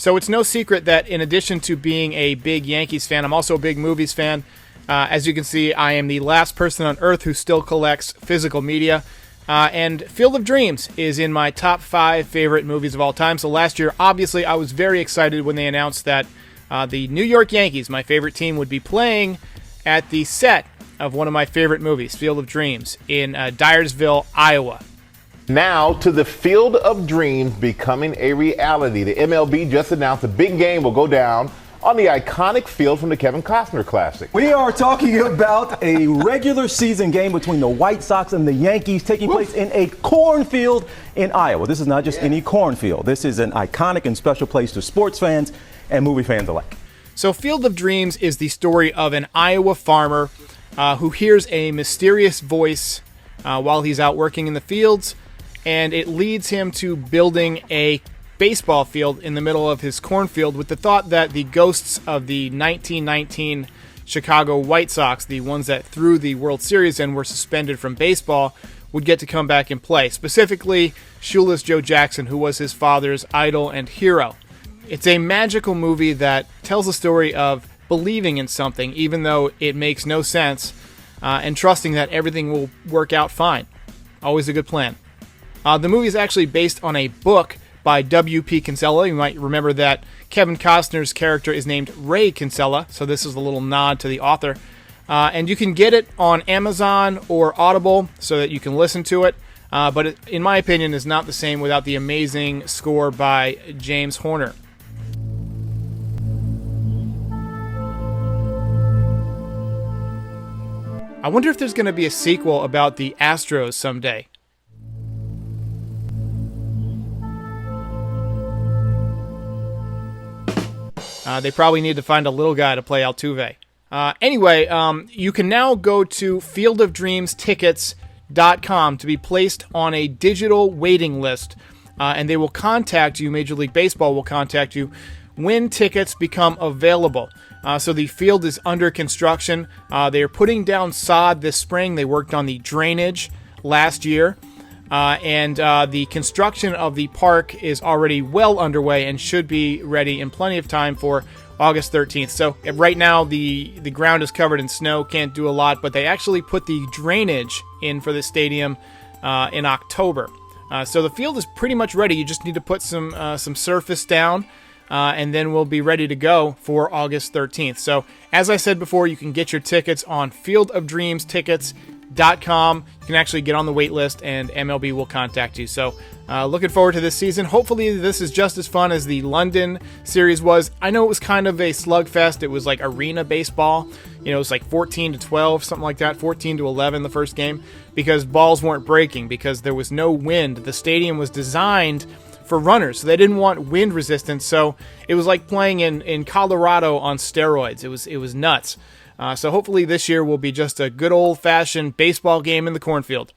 So it's no secret that in addition to being a big Yankees fan, I'm also a big movies fan. As you can see, I am the last person on earth who still collects physical media. And Field of Dreams is in my top 5 favorite movies of all time. So last year, obviously, I was very excited when they announced that the New York Yankees, my favorite team, would be playing at the set of one of my favorite movies, Field of Dreams, in Dyersville, Iowa. Now to the Field of Dreams becoming a reality. The MLB just announced a big game will go down on the iconic field from the Kevin Costner Classic. We are talking about a regular season game between the White Sox and the Yankees taking place in a cornfield in Iowa. This is not just any cornfield. This is an iconic and special place to sports fans and movie fans alike. So Field of Dreams is the story of an Iowa farmer who hears a mysterious voice while he's out working in the fields, and it leads him to building a baseball field in the middle of his cornfield with the thought that the ghosts of the 1919 Chicago White Sox, the ones that threw the World Series and were suspended from baseball, would get to come back and play. Specifically, Shoeless Joe Jackson, who was his father's idol and hero. It's a magical movie that tells the story of believing in something, even though it makes no sense, and trusting that everything will work out fine. Always a good plan. The movie is actually based on a book by W.P. Kinsella. You might remember that Kevin Costner's character is named Ray Kinsella, so this is a little nod to the author. And you can get it on Amazon or Audible so that you can listen to it. But it, in my opinion, is not the same without the amazing score by James Horner. I wonder if there's going to be a sequel about the Astros someday. They probably need to find a little guy to play Altuve. Anyway, you can now go to fieldofdreamstickets.com to be placed on a digital waiting list, and they will contact you, Major League Baseball will contact you, when tickets become available. So the field is under construction. They are putting down sod this spring. They worked on the drainage last year. And the construction of the park is already well underway and should be ready in plenty of time for August 13th. So right now the ground is covered in snow, can't do a lot, but they actually put the drainage in for the stadium in October. So the field is pretty much ready. You just need to put some surface down, and then we'll be ready to go for August 13th. So as I said before, you can get your tickets on fieldofdreamstickets.com. You can actually get on the wait list and MLB will contact you. So looking forward to this season. Hopefully this is just as fun as the London series was. I know it was kind of a slugfest. It was like arena baseball. You know, it was like 14-12, something like that, 14-11 the first game, because balls weren't breaking, because there was no wind. The stadium was designed for runners, so they didn't want wind resistance. So it was like playing in Colorado on steroids. It was nuts. So hopefully this year will be just a good old-fashioned baseball game in the cornfield.